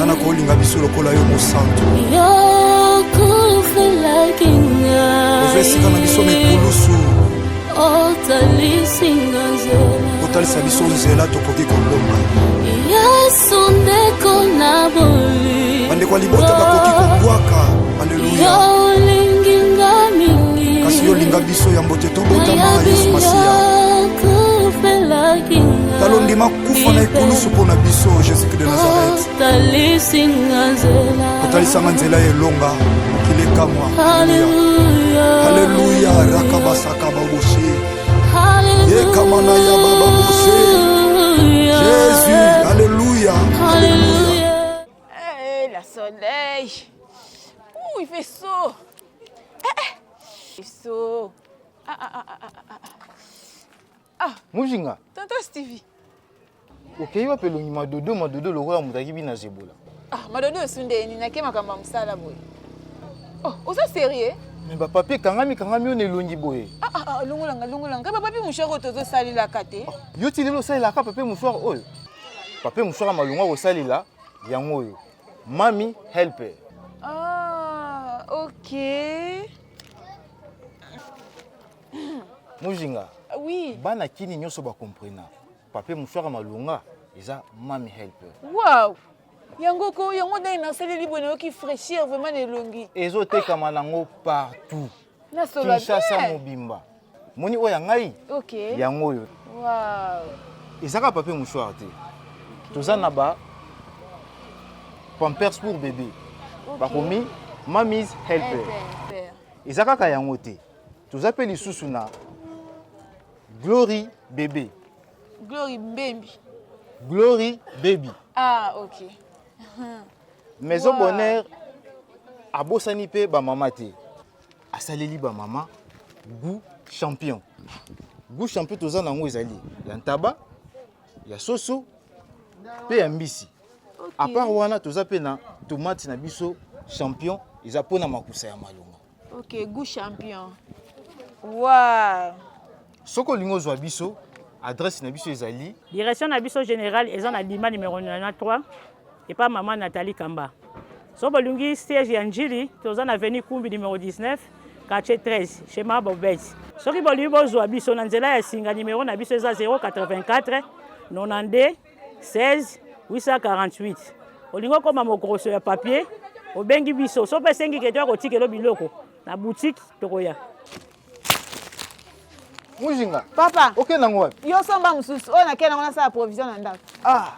Ezana kolinga biso lokola yo mosantu. Ozesika na biso mekulusu. Otalisa biso nzela tokoki kolonga. Bandeko ya libota bakoki kobwaka. Alleluya. Kasi yo linga biso ya mbote tobotama Yesu Masiya. Talondima kufa na ekulusu pona biso Jésus de Nazareth. Otalisanga nzela elonga okilekamwa. Alleluya. Rakabasaka baboshe. Yekamana ya baba boshe. Jésus. Alléluia. Alléluia. Hey, la soleil. Ouh, il fait chaud. Il fait chaud. Mujinga. Tonton Stevie. Ok, il va appeler Madodo le roi Moutaki Bina Zebola. Madodo Sunde ni na kema kamba msala boy. Oh, osa sérieux? Mais papier kangami on est longi boy. Longolanga. Papier mouchoir tozo sali la kate. Yo ti lelo sali la ka papier mouchoir oyo. Papier mouchoir malunga o sali la yango oyo. Mami helper. Ah, OK. Mujinga. Oui. Bana kini nyoso ba comprena. Papier mouchoir malunga eza mami helper. Wow. Yango dai na sali libone ki fraîchir vraiment les longi. Ezo te kamanango partout. Na solo bien. Kinshasa mobimba. Moni oya ngai. OK. Yango oyo. Wow. Ezaka papier mouchoir te. Tozana ba Pampers pour bébé. Okay. Bakomi Mami's helper. Ezaka ka yango te. Tozapeli susu na Glory bébé. Glory baby. Glory baby. Ah, OK. Maison bonheur abosani pe ba mama te. Asaleli ba mama goût champion. Goût champion tozana ngo ezali. Ya ntaba, ya soso, pe ya mbisi. Okay. À part wana tozape na tomate na biso champion, eza pona makusa ya malonga. OK, goût champion. Wow. Soko lingo zwa biso, adresse na biso ezali. Direction na biso générale eza na Lima numéro 93 et pas maman Nathalie Kamba. So bolungi siège ya Njili, toza na avenue Kumbi numéro 19, quartier 13, chez Ma Bobet. Soki bolungi bozwa biso na nzela ya singa numéro na biso eza 084 92 16 848. Olingo koma mokroso ya papier, obengi biso. So pesengi ke to kotikelo biloko na boutique tokoya. Mujinga. Papa. OK nango wapi? Yo somba mususu, ona kena ngona sa provision na ndako. Ah.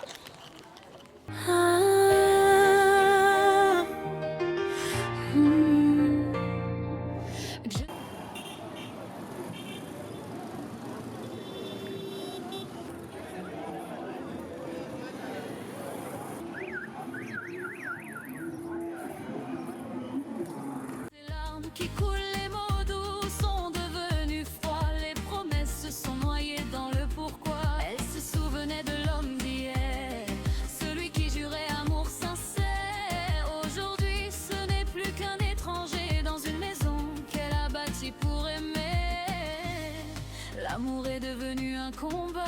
Qui coulent, les mots doux sont devenus froids, les promesses se sont noyées dans le pourquoi. Elle se souvenait de l'homme d'hier, celui qui jurait amour sincère. Aujourd'hui ce n'est plus qu'un étranger dans une maison qu'elle a bâtie pour aimer. L'amour est devenu un combat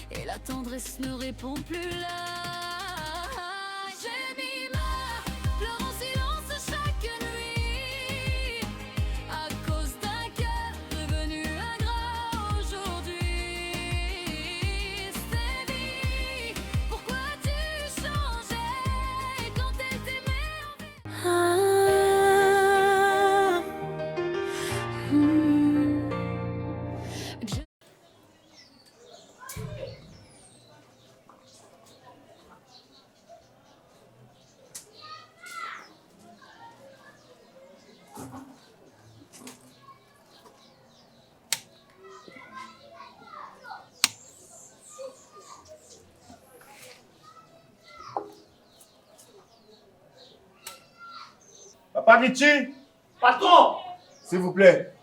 et la tendresse ne répond plus là. Papa Richie. Patron. S'il vous plaît.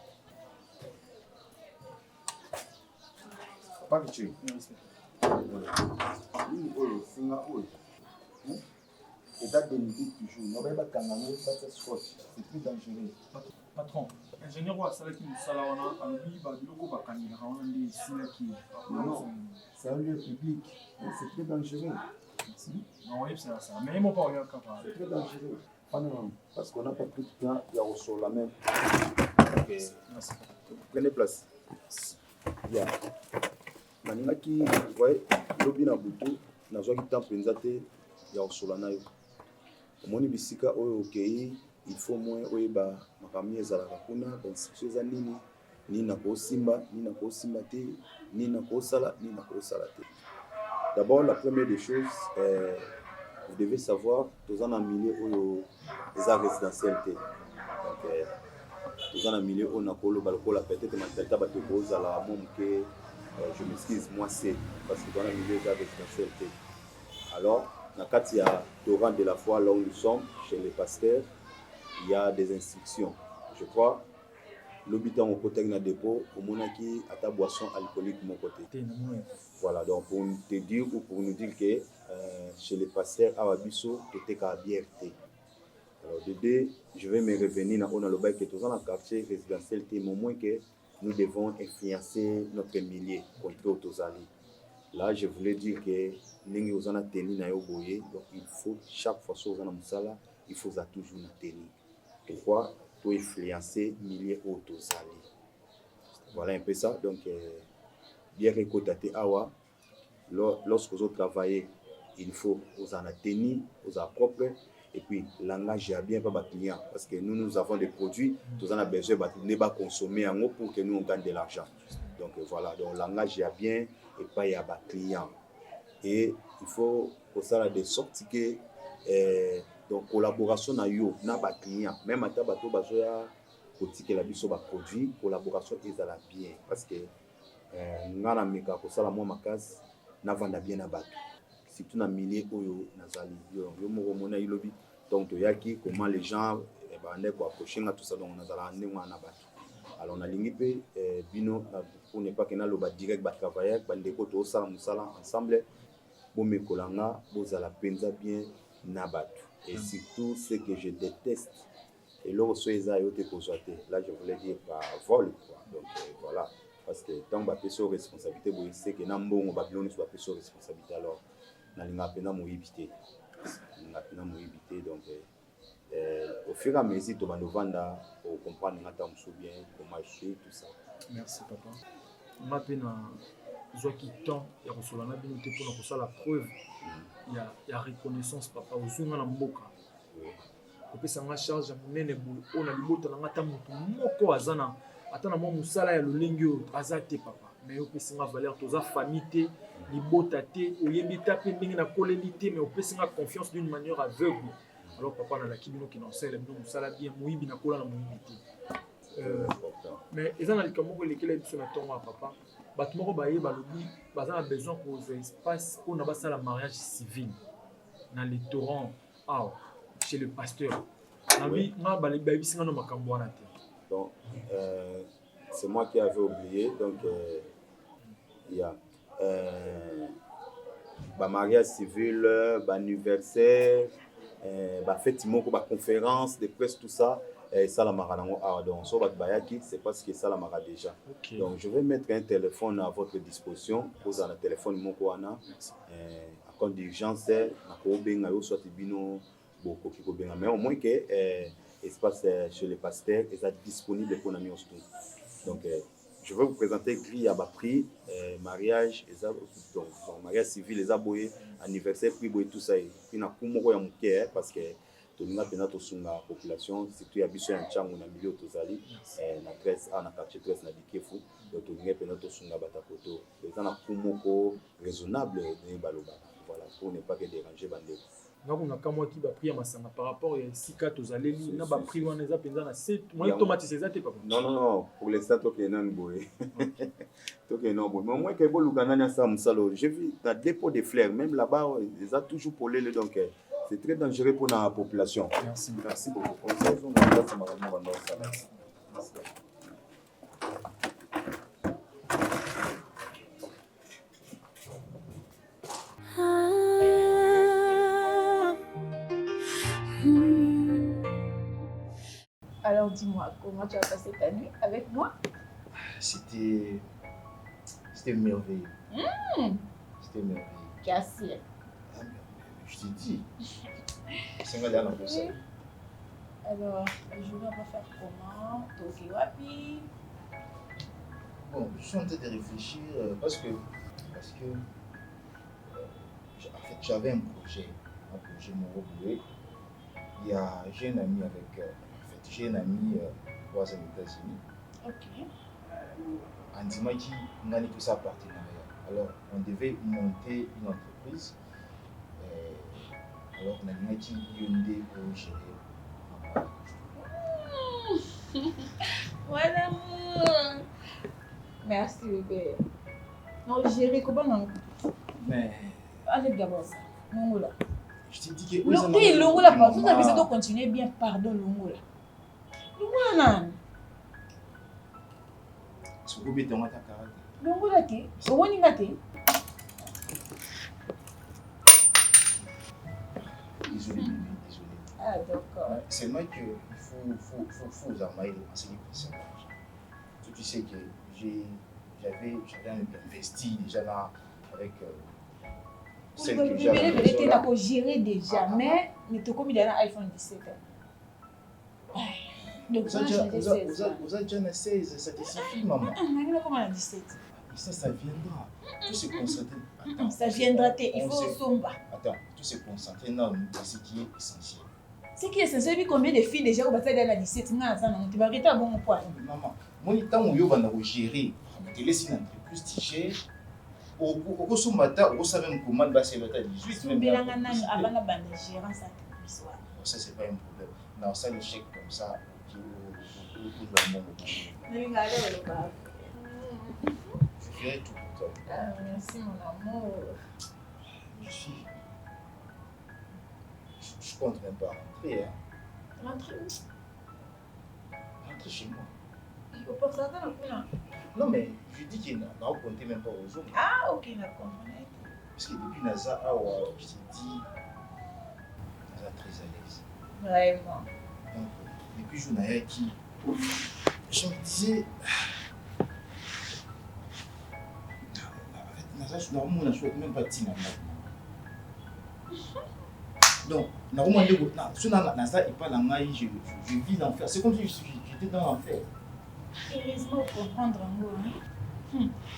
Papa Richie. C'est plus dangereux. Patron, ingénieur wa salaki musala wana alobi ba biloko bakani wana ndi silaki. Non, c'est C'est un lieu public. C'est très dangereux. Non, oui, c'est ça. Mais ils m'ont pas regardé quand même. C'est très dangereux. Ah non, parce qu'on n'a pas pris de temps, il y a au sol la même. Prenez place. Ya. Maningaki, vous voyez, lobi na butu, na zwa ki temps penza te ya au sol na yo. Omoni bisika oyo okei, il faut moins oyeba makambo ezalaka kuna, instruction za nini, ni na kosimba, ni na kosimba te, ni na kosala, ni na kosala te. D'abord, la première des choses, vous devez savoir, tous en milieu où les arts résidentiels. Donc, tous en milieu où on a peut-être mentalité bateau cause à la monde que je m'excuse, moi c'est parce que dans le milieu des arts résidentiels. Alors, dans le cas de Torrent de la foi, là où nous sommes, chez les pasteurs, il y a des instructions. Je crois, l'habitant au côté de dépôt, au monaki à ta boisson alcoolique mon côté. Voilà, donc pour te dire ou pour nous dire que chez les pasteurs à Wabiso, tout est qu'à bière. Alors de deux, je vais me revenir dans le bail que tous dans le quartier résidentiel, au moins que nous devons influencer notre milieu contre Otozali. Là, je voulais dire que nous avons tenu na yo boye, donc il faut chaque fois que nous avons musala, il faut toujours nous tenir. Pourquoi? Pour influencer milieu Otozali. Voilà un peu ça. Donc bien récolté awa, lorsque vous travaillez, il faut vous en tenir, vous en propre. Et puis, langage est bien pas client parce que nous avons des produits, nous en avons besoin de pas consommer en haut pour que nous on gagne de l'argent. Donc voilà, donc langage est bien et pas il y a pas client. Et il faut pour ça de sorte que donc collaboration na yo na ba client, même à ta bateau bazoya côté que la biso ba produit, collaboration est à la bien parce que ngana meka ko sala moi makaz na vanda bien na bateau. Surtout dans le milieu où nazali yo moko mona ilobi donc yaki comment les gens bande ko approcher tout ça donc nazala ndengwa na bato alors on a lingi bino pour ne pas que na loba direct ba travailler ba ndeko to sala musala ensemble bo mekolanga bozala penza bien na bato et surtout ce que je déteste et là soyeza yo te kozoate là je voulais dire par vol quoi donc voilà parce que tant ba peso responsabilité bo c'est que na mbongo ba biloni so ba peso responsabilité alors nalinga pena moyibité donc au fur et à mesure tu vas nous vendre pour comprendre ngata muso bien comment marcher tout ça. Merci papa. Ma pena zoki temps ya kosolana bino te pona kosala preuve ya reconnaissance papa ozunga na mboka kopesa nga charge ya monene boye oyo na libota na nga ta moto moko aza na ata na mwa mosala ya lolenge oyo aza te papa mais opesi nga valeur toza famille te libota te oyebi ta mpe ndenge nakoleli te mais opesi nga confiance d'une manière aveugle alors papa nalaki bino ke na osala bino mosala bien moyibi nakola na moyibi te mais eza na likambo moko elekela biso na ntongo ya papa bato moko baye balobi baza na besoin kozwa espace mpona basala mariage civil na les torrents awa chez le pasteur nabi nga bayebisi nga no makambo wana te donc c'est moi qui avais oublié donc il y a mariage civil anniversaire fête moko conférence de presse tout ça ça la maranango donc so bat bayaki c'est parce que ça la mara déjà okay. Donc je vais mettre un téléphone à votre disposition pour un téléphone moko wana à compte d'urgence na ko benga yo soit bino boko ki ko benga mais au moins que espace chez les pasteurs est disponible pour nami aussi donc je vais vous présenter grille à bas prix mariage donc mariage civil les aboyés anniversaire prix boy tout ça et puis na kumoko ya muke parce que tolinga pena to sunga population surtout ya biso ya nchangu na milieu tozali na 13 na quartier 13 na Bikefu donc tolinga pena to sunga batakoto eza na kumoko raisonnable de baloba voilà pour ne pas que déranger bandeko ngako kamwa ki ba prix ya masanga par rapport ya sika tozaleli na ba prix wana eza penza na 7 moi automatique eza te papa non pour l'instant to ke nan boy to ke non boy mais moi ke bo lugana ça musalo j'ai vu dans dépôt de fleurs même là-bas ils ont toujours polé le donc c'est très dangereux pour la population. Merci beaucoup. Alors dis-moi, comment tu as passé ta nuit avec moi? C'était merveilleux. C'était merveilleux. Kiasi. Je t'ai dit. C'est un gars dans ça. Alors, aujourd'hui, on va faire comment? Toki wapi? Bon, je suis en train de réfléchir parce que en fait, j'avais un projet Moroboué. J'ai un ami j'ai un ami aux États-Unis. Ok. Andimaki, on a tout ça partenariat. Alors, on devait monter une entreprise. Alors, on a dit Hyundai pour gérer. Mon amour. Merci, bébé. Non, gérer comment non? Mais. Allez d'abord ça. Longola. Je t'ai dit que. Longola, pardon. Vous avez besoin de continuer bien. Pardon, Longola. Longola, non. C'est quoi ton attaque karaté? Longola, t'es. Au moins, t'es. Désolé. Ah, d'accord. C'est moi qu'il faut vous armer les enseigner personnages. Tu sais que j'avais investi déjà là avec celle que j'avais. Tu as géré déjà, mais tu as commis un iPhone 17. Donc, vous avez déjà un 16, ça te suffit, maman. Comment un 17? Ça viendra. Tout se concentrer. Attends, ça viendra, il faut somba. Attends, tout se concentrer dans ce qui est essentiel. Ce qui est essentiel, combien de filles déjà au bataille dans la 17 tu vas arrêter à bon point. Maman, moi, temps où vous allez gérer, vous laissez une entreprise qui gère. Au somata, vous savez comment passer le temps 18. Ça, c'est pas un problème. Non, ça, le chèque comme ça, je ferai tout pour toi. Merci, mon amour. Je compte même pas rentrer. Rentrer où? Rentrer chez moi. Au pourcentage, non? Non, mais je dis qu'il n'a pas compté même pas aux autres. Ah, ok, d'accord. Parce que depuis Naza, je t'ai dit, Naza très à l'aise. Vraiment. Donc, depuis Jounaya qui, je me disais, Naza, je ne souhaite même pas Tina. Donc, Naza n'est pas dans l'enfer. Je vis l'enfer. C'est comme si j'étais dans l'enfer. Heureusement, pour comprendre un mot.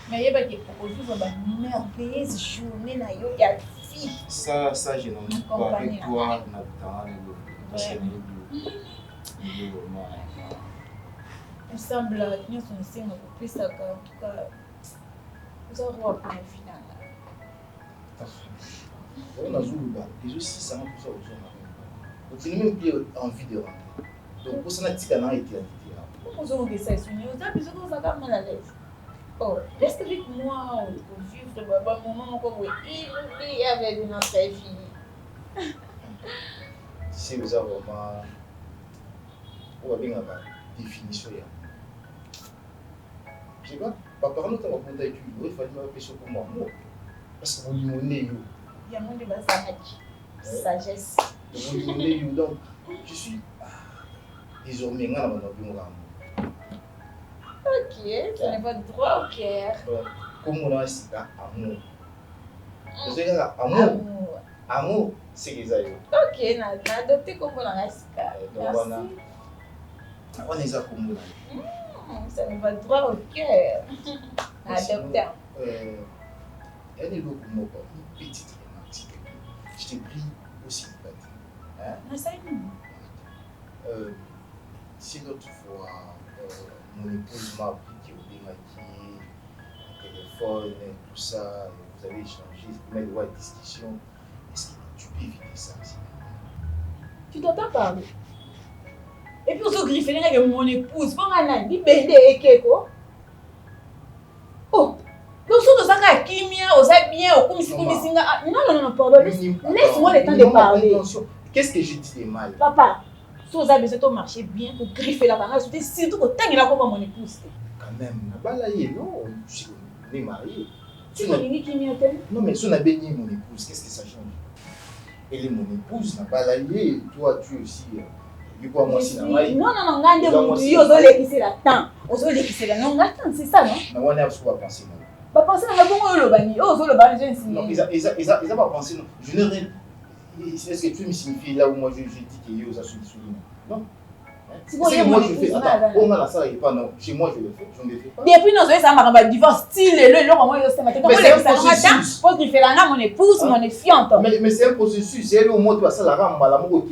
Mais il y a des propositions de merveilleuse journée. Il y a des filles. Ça, je n'en dis pas avec toi, Nathan. Il semble que nous sommes un peu plus en tout cas. Nous allons voir pour le final. On a joué le bal. Et aussi, ça m'a poussé aux gens. Donc, il n'y a même plus envie de rentrer. Donc, pour ça, on a dit qu'on a été invité. Comment vous avez ça? Vous avez besoin de vous avoir mal à l'aise. Oh, reste avec moi, on peut vivre un moment comme il avait une autre vie. Si vous avez vraiment. On va bien avoir une définition. Je ne sais pas, par contre, on va prendre avec lui. Il fallait m'appeler sur pour moi. Parce que vous limonez. Il y a un monde de sagesse. Donc, je suis désormais un homme. Ok, tu n'as pas droit au cœur. Comme on a dit, amour. Vous savez, amour, c'est les aïeux. Ok, on a adopté comme on a dit. Merci. On est à comme ça me va droit au cœur. Adopté. Il y a des lots comme moi, une petite remarque. Je t'ai pris aussi une bâtiment. Ça y est. Si l'autre fois, mon épouse m'a appris qu'il y a des maquillés, un téléphone, tout ça, vous avez échangé, vous avez droit à discussion. Est-ce que tu peux éviter ça? Tu t'entends parler? Et puis on se griffe avec mon épouse. Bon, on a dit bébé et Keko. Oh, donc si on a kimia, on a bien, on comme si non, pardon. Laisse-moi le temps de parler. Qu'est-ce que je dis de mal? Papa, si on a besoin de marcher bien pour griffer la banane, surtout que tant qu'il a comme mon épouse. Quand même, non, on est mariés. Tu m'as dit kimia? Non, mais si on a béni mon épouse, qu'est-ce que ça change? Elle est mon épouse, n'a pas laillé, toi tu aussi. Non, on c'est ça, non? On a pas pensé. Bah penser na bongo le bani. Oh zo le bani j'ai signé. Non, ils ont pas pensé non. Je n'ai rien. Est-ce que tu me signifies là où moi je dis que yo ça souligne. Non. Si moi je fais. Attends, on a la salle et pas non. Chez moi je le fais. Je ne le fais pas. Depuis nous ça m'a divorce style le comment il se mettait. Mais c'est un processus. Faut qu'il fait la mon épouse, mon fiante. Mais c'est un processus. C'est là au moins tu vas ça la rame la mot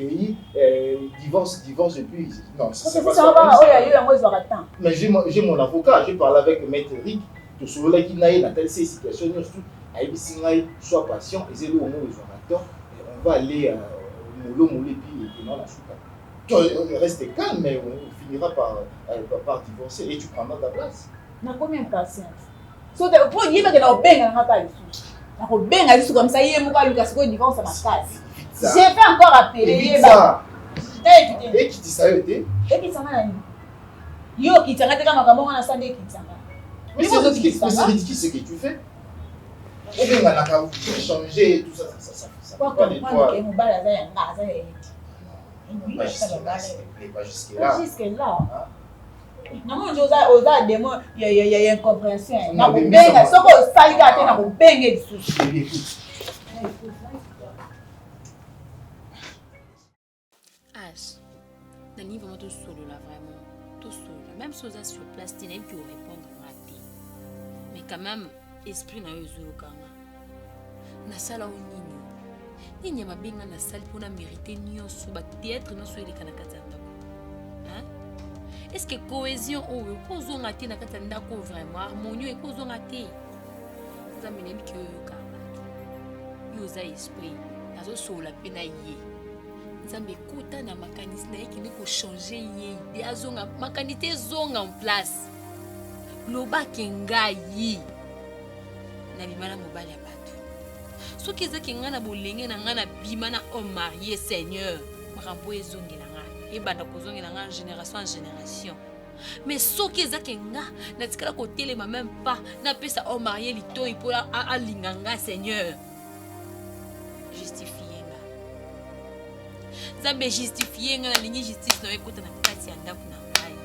divorce et puis non. C'est ça va. Oh il y a moi je vais attendre. Mais j'ai mon avocat, j'ai parlé avec le maître Eric. Tout cela qui n'a dans telle situation, sois patient et c'est là au moment où ils ont attend. On va aller mollo puis non la chouka. Tu restes calme, mais on finira par divorcer et tu prendras ta place. Na combien de patience? So pour dire que na obenga na pas ici. Na obenga juste comme ça yé muka Lucas ko divorce ma case. J'ai fait encore appeler ça. Et qui dit ça était? Et qui s'en a nani? Yo qui tanga te kama kama na sande qui tanga. Mais c'est ridicule ce que tu fais. Et bien, on a changer et tout ça. Ça pas de toi. Pas jusque-là. Jusque-là. Non, Josa, démon, il y a incompréhension. Na benga, soko salika te na benga dessous. H, Nani vraiment tout solo là, vraiment. Tout solo. Même si on est sur place, tu n'as plus répondre à raté. Mais quand même, esprit n'a eu aucun. Na sala o nini. Nini mabenga na sala pour na mériter nyonso ba théâtre na so elekana katanda. Hein? Est-ce que cohésion o kozo ngate na katanda ko vraiment harmonie e kozo ngate. Ça me n'aime que kanga. Yoza esprit. Nazo sola pena yé. Nzambe kota na makanisi na yeki ne ko changer yé. De azonga makanité zonga en place. Loba kenga yi. Na bimana mobali ya bato. Soki ezaki nga na bolenge na nga na bima na homme marié Seigneur, makambo ezongela nga ebanda kozongela nga génération en génération. Mais soki ezaki nga na tikala kotelema même pas na pesa homme marié litoyi po alinga nga Seigneur, justifie nga Nzambe justifie nga na lingi justice na ekota na kati ya ndako na ngai.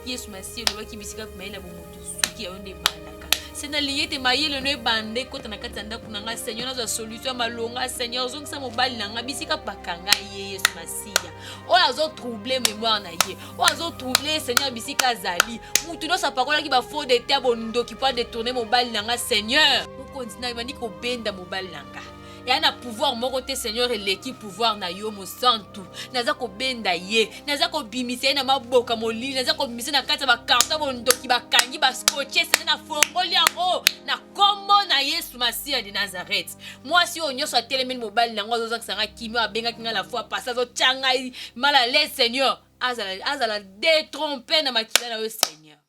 Yesu masiye lobaki bisika kumaela bomoto suki ya onde bandaka. C'est na lié te maïle no bande ko tana katanda kunanga Seigneur na solution malonga Seigneur zongi sa mobali nanga bisika pakanga Yesu masiya. O azo troubler mémoire na ye. O azo troubler Seigneur bisika zali. Mutu no sa parola ki ba faux de te bondo ki peut détourner mobali nanga Seigneur. Ko continue mani ko benda mobali nanga. Et un pouvoir mon côté Seigneur et l'équipe pouvoir na yo mo santu naza ko benda ye naza ko bimisa na maboka molili naza ko bimisa na kata ba karta bondo ki ba kangi ba scotché c'est na fongoli yango na kombo na Yesu Masiya de Nazareth. Moi si on nyoso telemene mobile nango zo sanga kimi abenga kinga la fois passer zo changa mal à l'aise Seigneur azala détromper na makila na yo Seigneur.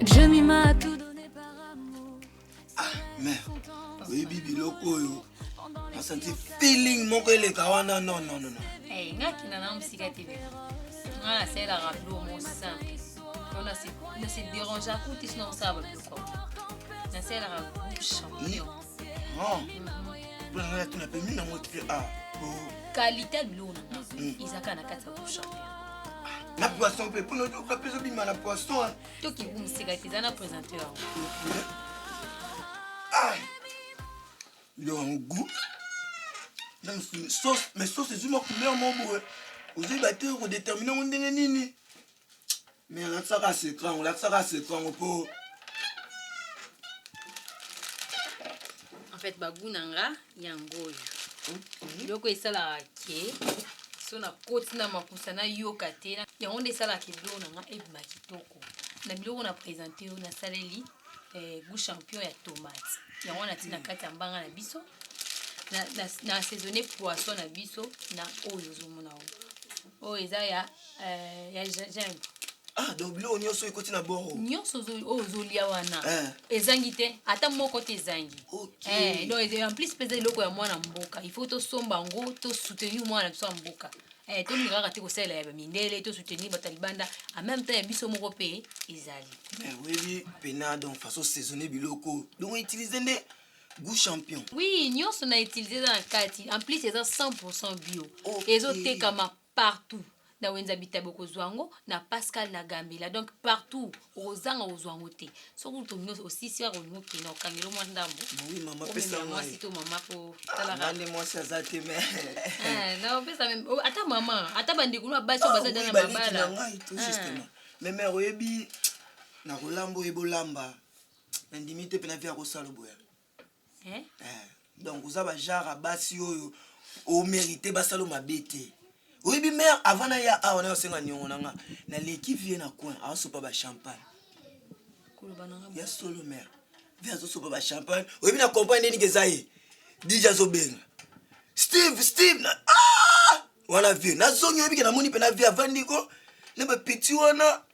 Dieu m'a tout donné par amour. Mais oui, Bibi Lokoyo. senti feeling moko eleka wana non. ngaki na musika TV. Nga c'est la radio mon simple. On se dérange à côté sinon ça va plus quoi. Na c'est la radio champion. Pour nga tu na pe mina motre qualité bilona. Izaka na kati ya champion. Na poisson pe pour nous ka peso bima na poisson. To ki musika TV na présentateur. Il a un goût. Donc, sauce, mais sauce, c'est une couleur, mon beau. Vous avez battu pour déterminer mon déni. Mais on a ça à secret, on a ça à secret, on peut. En fait, bagunanga, yangoyo. Loko esala ke. So na koti na makusana yoka te. Yango esala ke blonanga e makitoko. Na biloko na présenter na saleli goût champion ya tomate. Yango na tina kati mbanga na biso. Na saisonné poisson na biso na oyo zomona o eza ya j'aime. Donc bilo nyonso ekoti na boro. Nyonso ozolia wana. Ezangi te ata moko te ezangi. Donc en plus pesa loko ya mwana mboka. Il faut to somba ngo to soutenir mwana biso mboka. To ngaka te ko sala ya mindele to soutenir batalibanda en même temps ya biso moko pe ezali. Oui pena donc façon saisonné biloko. Donc on utilise des goût champion. Oui, nous on a utilisé dans la carte. En plus, c'est 100% bio. Et autres comme partout. Na wenza bitaboko zwango na Pascal na Gambela. Donc partout, ozanga ozwango te. So to aussi si on ki na kangelo mo ndambo. Oui, maman pesa moi si to maman pour tala rande moi ça za te mais. Non, pesa même ata maman, ata bandeko na baso bazada na mabala. Oui, tout justement. Mais mère oyebi na rolambo ebolamba. Ndimite pe na via ko salo boya. Donc vous avez genre basi au mérité basalo mabete. Oui bi mère avant na ya on a senga nyongo nanga na l'équipe vient na coin a sopa ba champagne. Ya solo mère. Vient so sopa ba champagne. Oui bi na comprendre ni kezaye. DJ zo benga. Steve na wana vie na zonyo bi ke na moni pe na vie avandiko na ba petit wana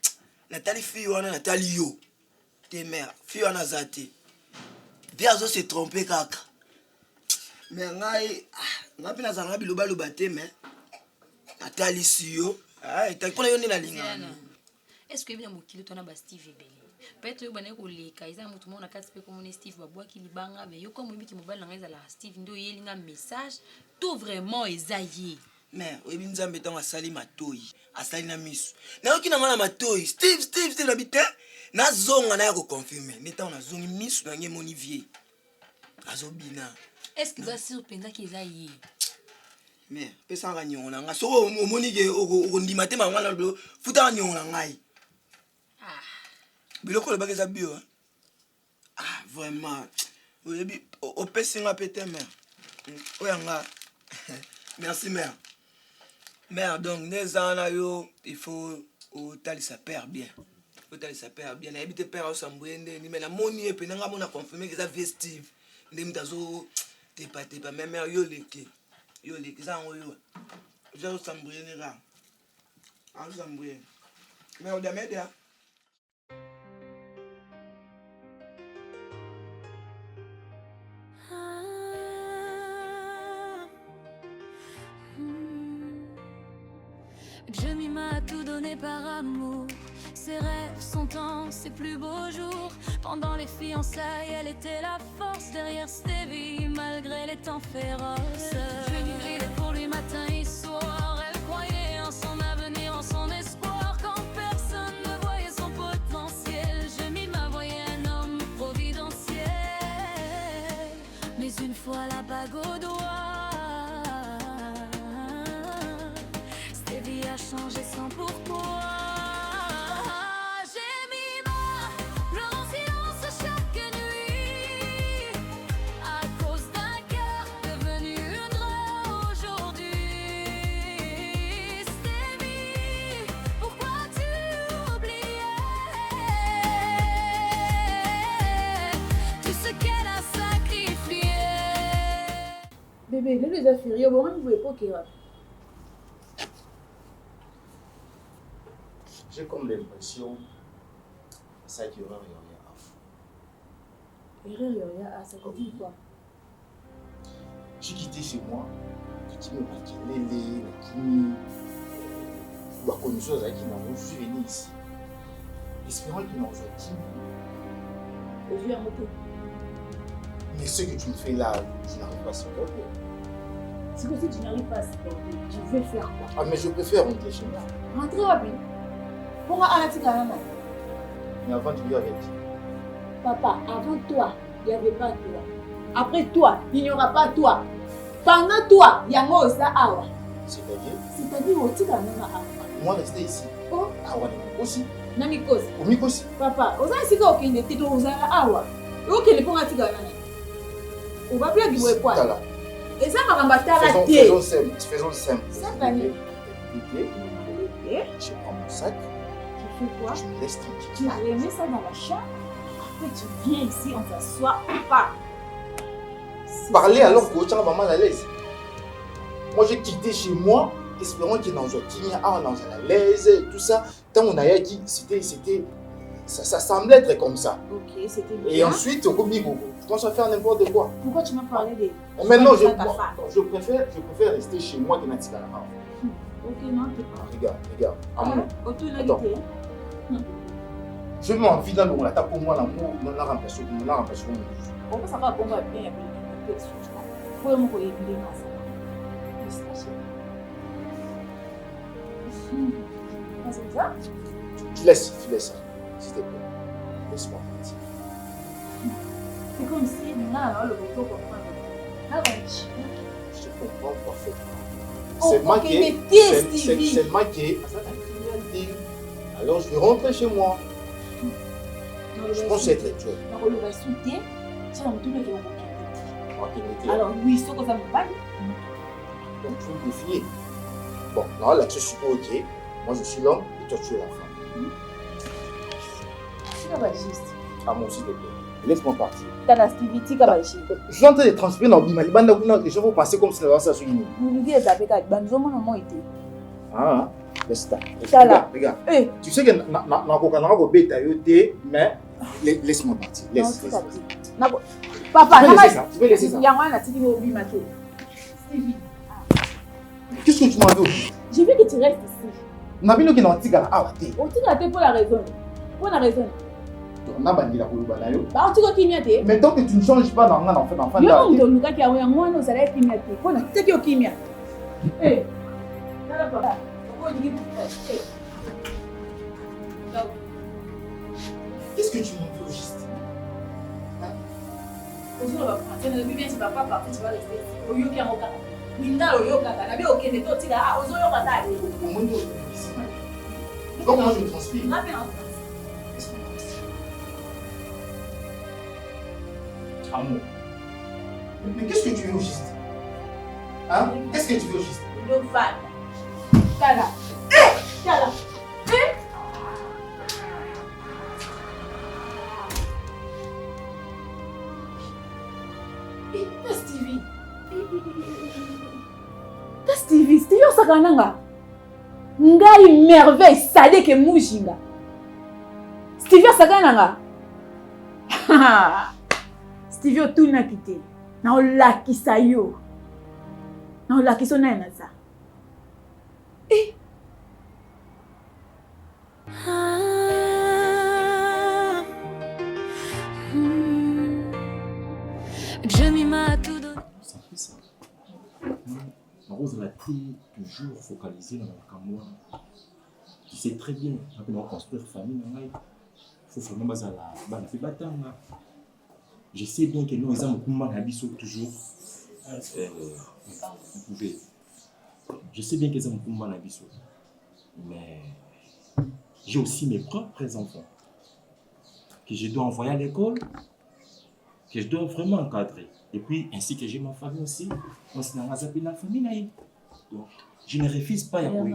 Nathalie fille wana Nathalie yo. Te mère fille wana zate. Viazo se tromper kaka. Mais ngai ngapina zanga biloba loba te mais Nathalie siyo. T'as quoi yoni na linga. Est-ce que bien mokilo tona ba Steve ebele. Peut-être yo bana ko leka iza mutu mona kati pe comme Steve babwa ki libanga mais yo comme biki mobile nga za la Steve ndo yelinga message tout vraiment ezaye. Mais oyebi nzambe tango asali matoi, asali na misu. Na yoki na ngana matoi, Steve na bite. Na zonga na ya ko confirmer. Neta on a zongi misu na ngemo vie. Azobina. Est-ce que va surprendre qu'ils mais pesa nga nyona nga so o moni ke o ndima te mangwana lo futa nyona ngai. Biloko le bageza bio. Vraiment. Oyebi o pesinga pete mère. Oyanga. Merci mère. Mère donc nezana yo il faut o tali sa père bien. Otali sa père bien na ebite père au sambwende ni mais la moni e penanga mona confirmer que ça festive. Ndem tazo te pa même mère yo leke za ngoyo. Je sambwende là. A sambwende. Mais o damedia. Jemmy m'a tout donné par amour. Ses rêves, son temps, ses plus beaux jours. Pendant les fiançailles, elle était la force derrière Stevie, malgré les temps féroces. Jemmy brillait pour lui matin et soir. Elle croyait en son avenir, en son espoir. Quand personne ne voyait son potentiel, Jemmy m'a voyé un homme providentiel. Mais une fois la bague au doigt, Stevie a changé sans pourquoi. Bébé, les affaires, bon, on ne voulait pas qu'il y ait. J'ai comme l'impression que ça qui aura rien à faire. Erreur, ça veut dire quoi? J'ai quitté chez moi. J'ai quitté Makelele, Nakimi. Je suis venu ici. Espérant qu'il n'en soit mais ce que tu me fais là, je n'arrive pas à supporter. C'est que si tu n'arrives pas à supporter, tu veux faire quoi? Ah, mais je préfère rentrer chez moi. Rentrer rapide. Pourquoi arrêter quand même? Mais avant, tu lui avais dit. Papa, avant toi, il n'y avait pas toi. Après toi, il n'y aura pas toi. Pendant toi, il y a moi aussi awa. C'est-à-dire? C'est-à-dire aussi quand même awa. Moi, rester ici. Oh? Awa, aussi. Namikosi. Omikosi. Papa, vous avez dit qu'il était tout aux awa. Ok, les ponts à tiga. On va plus dire quoi. Et ça va m'embattre à la tête. Faisons simple. Simple, année. Je prends mon sac. Tu fais quoi? Je me laisse tranquille. Tu as remis ça dans la chambre. Après, tu viens ici, on s'assoit, on parle. Parler alors que tu as maman à l'aise. Moi, j'ai quitté chez moi, espérant qu'il n'en soit à l'aise et tout ça. Tant on a dit, ça semblait être comme ça. Ok, c'était bien. Et ensuite, au Komigo, tu commences à faire n'importe quoi. Pourquoi tu m'as parlé de... Maintenant, je préfère rester chez moi que Natika. Ok, non, t'es pas. Regarde. Attends. Je m'envie dans le la pour moi, l'amour, on a remplacé. On peut savoir comment bien il y a plus de choses. Pour moi, il y a plus de c'est ça? Tu laisses, s'il te plaît. Laisse-moi partir. C'est comme si nous avons le retour pour moi. Je te comprends parfaitement. C'est moi qui alors je vais rentrer chez moi. Je pense être actuel. Alors oui, ce que ça me parle. Donc tu veux me défier. Bon, non, là-dessus, je suis pas ok. Moi, je suis l'homme et toi, tu es la femme. C'est pas juste. Ah, moi, s'il te plaît. Laisse-moi partir. T'as la stivité, comme juste. Je suis en train de transpirer dans le bimali. Les gens vont passer comme si la ça sur une. Vous lui dites à Beka, nous avons un été. Ah, laisse-toi. Regarde. Tu sais que mais laisse-moi partir. Laisse. Papa, tu peux laisser ça. Il y a un article au bimali. Qu'est-ce que tu m'as dit? J'ai vu que tu restes ici. Nabino qui n'a pas tigala à la tête. On t'a pour la raison. Pour la raison. On a banni la Kolubanayo. Bah, tu as mais tant que tu ne changes pas dans l'enfant d'enfant. Il y a un homme qui a un mois, nous allons être kimia. Pour la tête qui est kimia. Eh, qu'est-ce que tu m'as dit au juste? Aujourd'hui, on va prendre. Tu ne veux bien, tu ne vas pas partir, tu vas rester ici. Au lieu qu'il y a un cas. Comment je transpire? Amour. Mais qu'est-ce que tu veux au juste? Hein? Qu'est-ce que tu veux au juste? Stevie, Stevie osakananga. Ngai merveille sale ke mujinga. Stevie osakananga. Stevie otuna kite. Na olakisa yo. Na olakisa na na za. Jamie m'a tout donné. Ça fait ça. Rose l'a toujours focalisé dans la Cameroun. Tu sais très bien, quand on construire famille, il faut vraiment faire batanga. Je sais bien que nous, les hommes, toujours. Vous pouvez. Je sais bien que les hommes, mais j'ai aussi mes propres enfants que je dois envoyer à l'école, que je dois vraiment encadrer. Et puis, ainsi que j'ai ma famille aussi, on s'est dans la famille. Donc, je ne refuse pas Yakoui.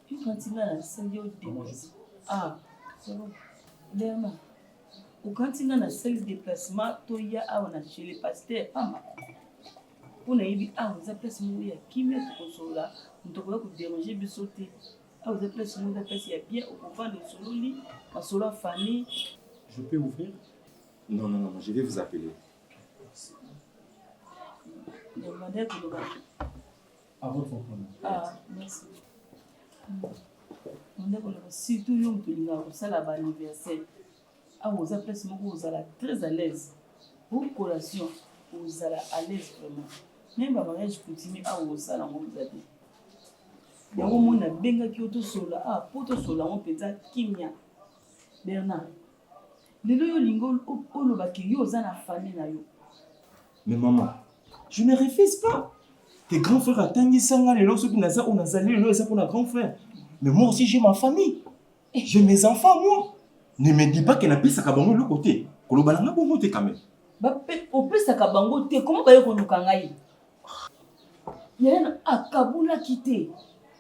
Tu continues à enseigner au déplacement. Ah, c'est bon. Léma, au continue à enseigner déplacement, tu y a chez les pasteurs, pas mal. Pour ne pas vous appeler ce mot, il y a qui met au sol là, nous devons vous déranger, vous sauter. Ah, vous appelez ce mot, il y a bien au couvent de Sololi, en solo famille. Je peux ouvrir? Non, non, non, je vais vous appeler. Demandez que le À votre compte. Ah, merci. Surtout, nous avons fait l'anniversaire. Ah, vous avez place, vous allez très à l'aise. Pour collation, vous allez à l'aise vraiment. Même le mariage continue, ah, vous allez vous avez. Il y a un monde qui est sola, ah, pour tout sola, on peut dire Kimia. Bernard. Les loyaux lingots, au lobaki, yo, za na famille na yo. Mais maman, je ne refuse pas. Tes grands frères attendent Sanga, les lots qui n'ont on a salé, les lots pour un grand frère. Mais moi aussi, j'ai ma famille. J'ai mes enfants, moi. Ne me dis pas qu'elle a pris sa cabango de l'autre côté. Kolobalanga bon côté quand même. Au plus sa cabango, comment va y avoir Kangaï? Il y a un Akabula quitté.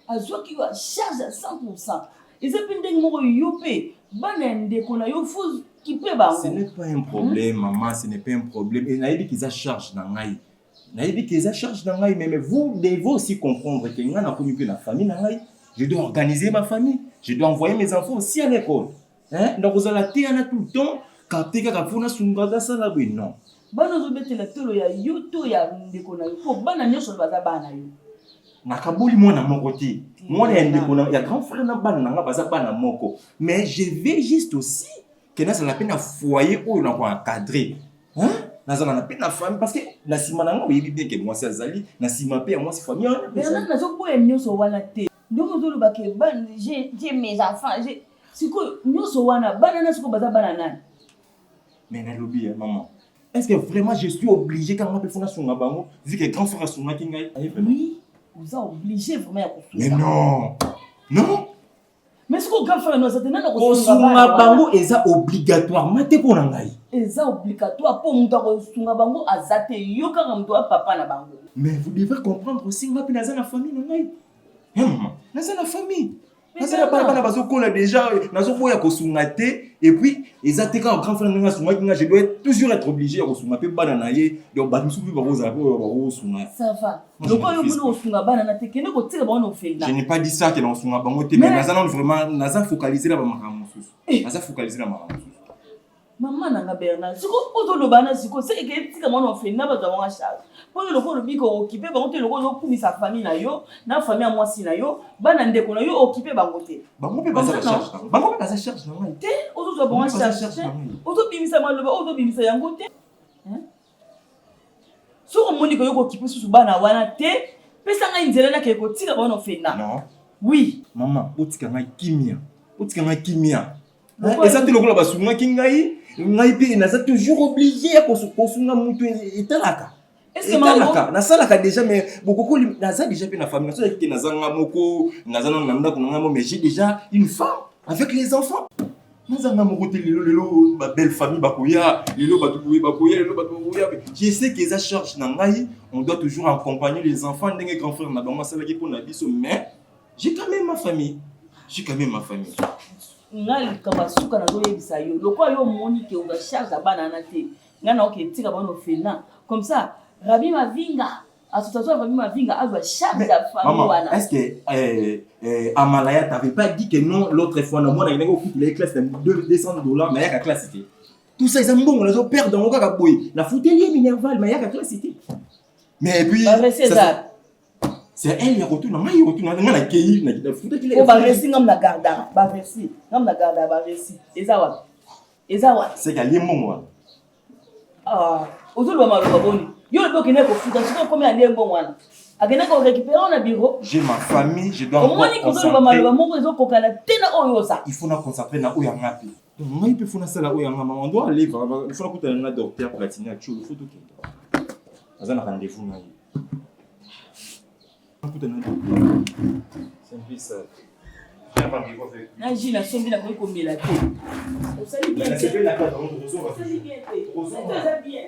À toi qui va charge à 100%. Et c'est une dingue, moi, yopé. Banende, qu'on a yo fou qui peut ba. Ce n'est pas un problème, maman, ce n'est pas un problème. Et naïbi qu'ils a charge dans l'aïe. Naïbi qu'ils a charge dans l'aïe, mais vous devez aussi comprendre que nous avons connu la famille dans l'aïe. Je dois organiser ma famille. Je dois envoyer mes enfants aussi à l'école. Hein? Donc vous allez tout le temps. Quand tu as fait sungaga ça non. Bana zo bete la tolo ya yoto ya ndeko na yo. Pour bana nyonso baza bana yo. Nakaboli moi na mon côté. Moi na ndeko na ya grand frère na bana na baza bana moko. Mais je vais juste aussi que na ça la peine à foyer où on a encadré. Hein? Na ça la peine à famille parce que la simana ngo yebi bien que moi c'est Azali, na simapé moi c'est famille. Mais na zo boye nyonso wana te. Donc zo ba ke ban j'ai mes enfants, j'ai siko nyonso wana bana na siko baza bana nani. Mais na lobby maman. Est-ce que vraiment je suis obligé quand on peut faire son bango vu que grand frère son matinga? Oui, vous êtes obligé vraiment à construire. Mais non. Non. Mais ce que grand frère nous a dit non kosunga bango eza obligatoire mate pour nangai. Eza obligatoire pour muta kosunga bango azate yo kanga muto papa na bango. Mais vous devez comprendre aussi nga pe naza na famille nangai. Maman, naza na famille. Naza pas bana bazo kola déjà nazo boya kosunga te et puis ezate quand grand frère nga sunga kinga je dois toujours être obligé à kosunga pe bana na ye donc ba musu ba koza ba sunga. Ça va. Donc yo muna kosunga bana na te kene ko tira ba no fenda. Je n'ai pas dit ça que na kosunga bango te mais naza non vraiment naza focaliser na ba makamu susu. Naza focaliser na makamu susu. Maman nanga Bernard, siko ozo lobana siko c'est que tika mona ofenda ba za mwa charge. Pour le ko lobi ko occupé ba ngote loko zo kumi sa famille na yo, na famille à moi si na yo, bana ndeko na yo occupé ba ngote. Bango pe baza charge. Bango pe baza charge na ngai. Te ozo zo ba mwa charge. Ozo bimisa maloba, ozo bimisa yango te. Hein? Soko moni ko yo ko occupé susu bana wana te, pesa nga nzela na ke ko tika ba ofenda. Non. Oui. Maman, otika nga kimia. Otika nga kimia. Et ça te le ba sunga kingai. Ngai pe naza toujours obligé à kosunga mutu etalaka. Est-ce que maman na sala ka déjà mais beaucoup naza déjà pe na famille naza ki naza nga moko naza na nanda ko nga mo mais j'ai déjà une femme avec les enfants. Naza nga moko te lelo ba belle famille bakoya lelo bakoya lelo bakoya. Je sais que ça charge na ngai, on doit toujours accompagner les enfants ndenge grand frère na bango sala ki ko na biso mais j'ai quand même ma famille. J'ai quand même ma famille. Ngal kabasuka na zo yebisa yo loko yo moni ke uga charge bana na te ngana oke tika bana ofena comme ça Rabi Mavinga association Rabi Mavinga a doit charge la famille wana. Est-ce que Amalaya t'avait pas dit que non l'autre fois na moi na ngo coûte les classes $200 mais ya classe c'était tout ça ils ont bon les autres perdre ngo ka boy la foutelier minerval mais ya classe c'était mais puis c'est elle qui retourne na mai retourne na na kei na kita futa kile o ba resi ngam na garda ba resi ezawa c'est qu'elle est mon ah ozo lo maloba boni yo le bokine ko futa siko comme ya lembo wana agena ko récupérer na bureau j'ai ma famille je dois encore ozo lo maloba moko ezo kokana tena oyo ça il faut na concentrer na oya ngapi donc ngai pe funa sala oya ngama on doit aller il faut na na docteur platine tu le faut tout azana rendez-vous na service na jina sombi na ko mela te o sali bien c'est bien la carte on sali bien c'est bien.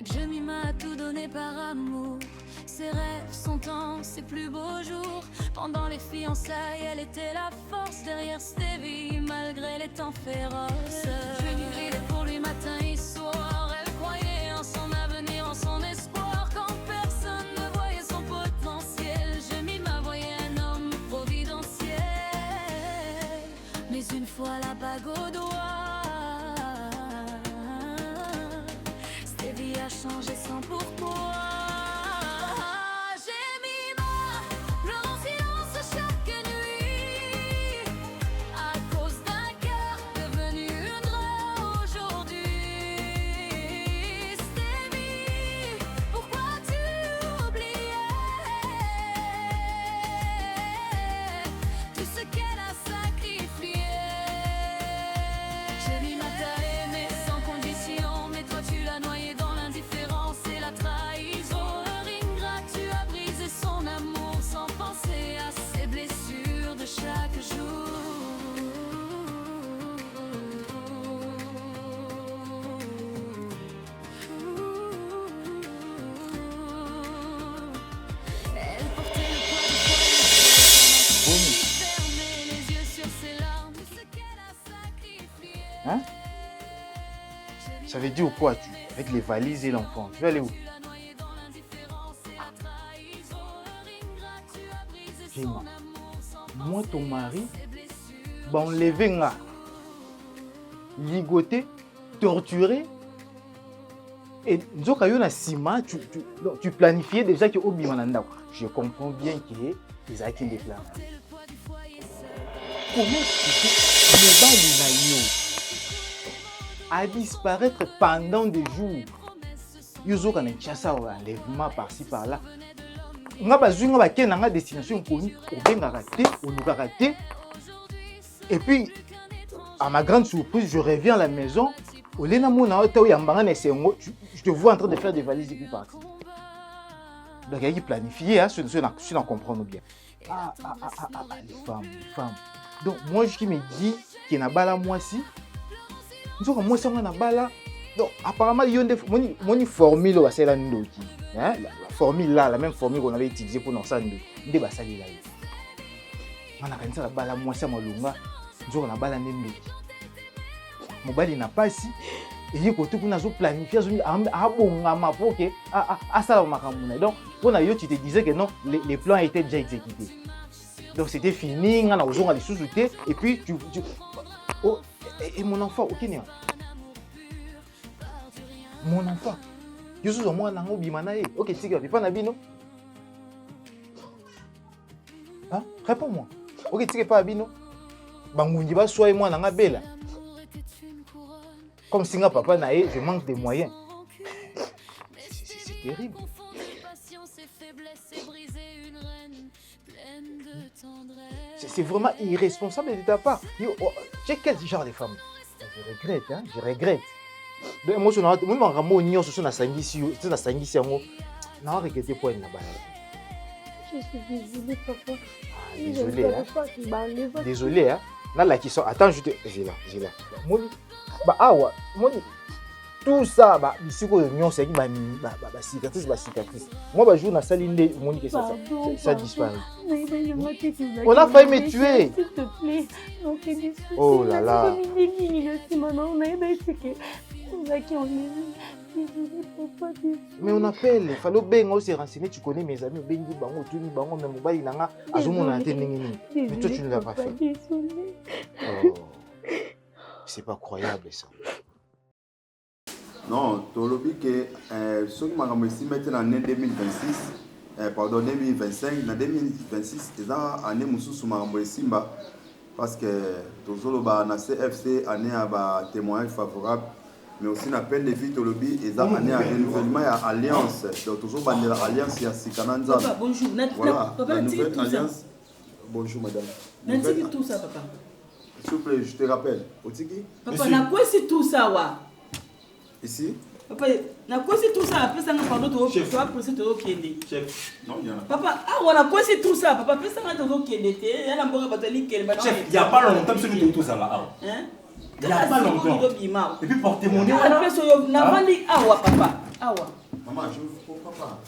que je m'y mets à tout donner par amour. Ses rêves, son temps, ses plus beaux jours. Pendant les fiançailles, elle était la force derrière Stevie, malgré les temps féroces. Je vivais pour lui matin et soir. Elle croyait en son avenir, en son espoir. Quand personne ne voyait son potentiel, je m'y voyais un homme providentiel. Mais une fois la bague au doigt, Stevie a changé sans pourquoi. Hein? Ça veut dire quoi tu? Avec les valises et l'enfant, tu vas aller où? Dis-moi, moi ton mari, bah on lève là, ligoté, torturé, et nous avons Sima, tu planifiais déjà que au Bimananda. Je comprends bien que les acquis des plans. Comment tu peux à disparaître pendant des jours? Yuzo quand on chasse enlèvement par-ci par-là. On a besoin de destination connue, on a raté, et puis à ma grande surprise, je reviens à la maison. Je te vois en train de faire des valises et puis partir. Donc il y a planifié, si on comprend bien. Les femmes. Donc moi je me dis qu'il y a bala moi si. Moi ça on a bala. Donc apparemment il y a une formule là, c'est la ndoki. Hein? La formule là, la même formule qu'on avait utilisée pour nos sangs. Ndé basali là. On a quand ça bala moi ça malunga. On a bala ndoki. Mobali n'a pas si. Et il faut tout qu'on a planifié donc tu te disais que non, les plans étaient déjà exécutés. Donc c'était fini, on a besoin de sous-souter et puis tu oh, et mon enfant, ok n'est mon enfant. Je suis au moins dans bimanae. Ok, tu sais pas nabino. Hein? Réponds-moi. Ok, tu sais pas nabino. Bangunji ba soye moi na bela. Comme si papa naé, je manque de moyens. C'est terrible. C'est vraiment irresponsable de ta part. Tu es quel genre de femme? Je regrette. Donc, moi, je suis désolé, papa. Désolé, hein? Désolé, hein? Là, la question. Attends, j'ai là. Moi, tout ça, ici, c'est cicatrice. Moi, je joue dans salle Monique, ça disparaît. On a failli me tuer. S'il te plaît. Oh là là. Mais on appelle, il fallait bien se renseigner, tu connais mes amis, mais toi tu ne l'as pas fait. Oh. C'est pas croyable ça. Non, tu as dit que ceux qui m'ont ici maintenant en 2026, pardon 2025, en 2026, c'est l'année où je suis ici parce que toujours le CFC année à témoignage favorable, mais aussi on appelle les filles Tolobi et ça année à renouvellement et à alliance. Donc toujours dans l'alliance il y a Sikananza. Papa bonjour. Voilà, Papa la nouvelle alliance. Bonjour madame. N'as-tu tout ça papa? S'il vous plaît, je te rappelle. Otiki? Papa, na quoi c'est tout ça wa? Ici? Papa, na quoi c'est tout ça? Après ça, on parle d'autre chose. Tu vas procéder au Kende. Chef, non, il y en a. Papa, on a quoi c'est tout ça? Papa, après ça, on a au Kende. Il y a un bon batali Kende. Chef, il n'y a pas longtemps que tu tout ça là. Hein? Il n'y a pas longtemps. Et puis portez mon nez. Après ça, on a vendu awa papa. awa. Maman,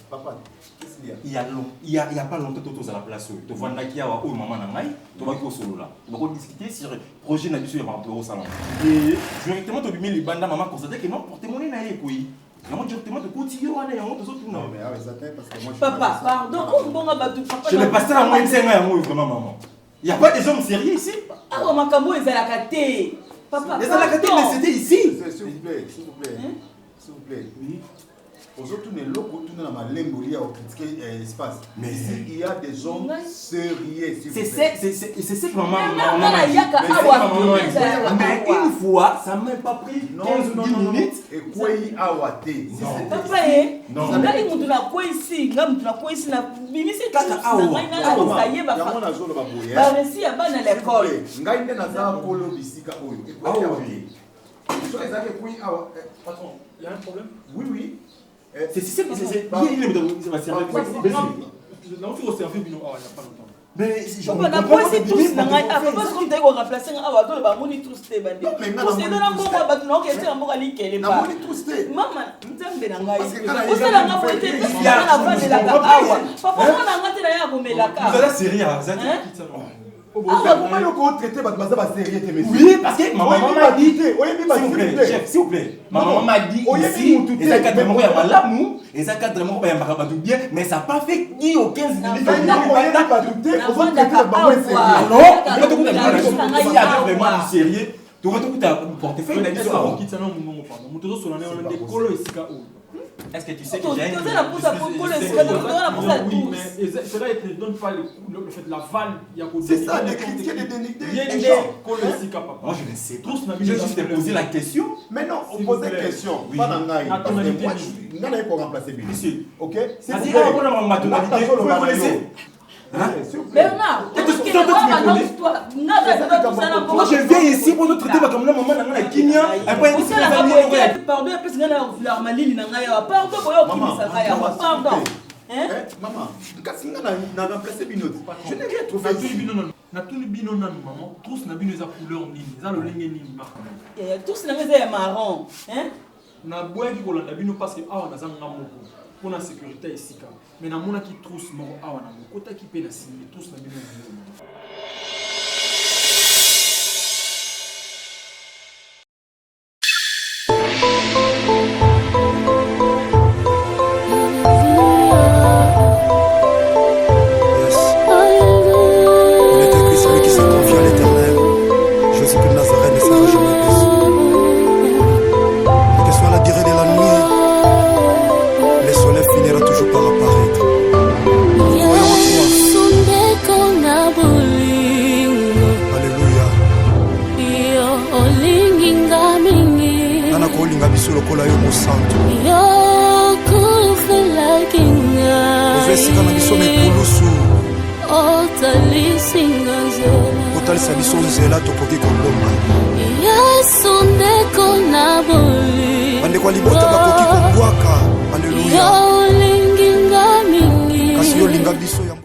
papa, qu'est-ce qu'il y a? Il y a pas longtemps que tu à la place. Tu vois qu'il y a un maman dans la tu vas solo là. On va discuter sur le projet d'habitude au salon. Et directement, tu as mis les bandes maman constater que non, porte-monnaie n'a rien quoi. Non, directement, tu continues à aller en tout. Non, mais avec ça, parce que moi je Papa, pardon, comment on va tout papa? Je ne passe pas à moins de 5 ans, vraiment, maman. Il n'y a pas des hommes sérieux ici. Ah, ma cambo est à la caté. Papa, mais c'était ici. S'il vous plaît. S'il vous plaît. Oui. Aujourd'hui, nous sommes dans ma lembolia au critiquer l'espace. Mais ici, il y a des hommes sérieux. C'est ça que maman. Mais une fois, ça m'a pas pris 15 minutes. Et quoi il a ouaté? Papa, non. Tu n'as quoi ici? Tu n'as quoi ici? Bimi c'est kaka awa. Ça y est, papa. Bah, si, il y a pas dans l'école. Ngai nde naza kolo bisika oyo. Patron, il y a un problème? Oui. C'est il va servir. Non, il faut servir il n'y a pas longtemps. Mais je ne comprends pas si tous n'ont pas parce qu'on t'a remplacé un awa, bah moni tous te bandé. Parce que dans la bombe bah tu n'as qu'à faire un mot à l'île pas. Moni tous te. Maman, m't'aime bien ngai. Parce que la ngafo était il y a la base de la awa. Papa on a ngate na ya bomelaka. Vous allez sérieux ça. Ah, pourquoi le compte traité va sérieux tes messieurs? Oui, parce que maman m'a dit, s'il vous plaît, maman m'a dit ici, et ça cadre mon ya malamu, et ça cadre mon ya maraba tout bien, mais ça pas fait 10 ou 15 minutes. Pas douter, on va traiter le bambou sérieux. Alors, tu as vraiment du sérieux. Tu vas tout ta portefeuille, il a dit ça. Est-ce que tu sais que j'ai une... Oui, mais cela ne donne pas le fait de la vanne. C'est ça, les critiques des dénigrer. Moi, je ne sais pas. Je vais juste te poser la question. Mais non, on pose des questions. Pas dans Naï. Parce que moi, je n'ai pas remplacé Billy. Ok? C'est quoi ma tonalité? Vous me connaissez? Bernard, moi je viens ici pour nous traiter comme la maman dans la Kenya. Après, pardon, parce que nous avons malili na ngaya. Pardon, boyo kimisa ngaya. Pardon. Maman, kasi nga na remplacer Binot. Je n'ai rien trouvé. Na tuni bino nanu maman, tous na bino za couleur nini, za lolenge nini marque. Tous na ngeza marron, na boya ki kolanda bino parce que awa na zanga moko. Pour la sécurité ici. Mais dans mon qui trousse mort awa na moko qui paye la signer tous na bino. lokola yo mosantu ozwesika na biso mikulusu otalisa biso nzela tokoki kolonga bandeko ya libota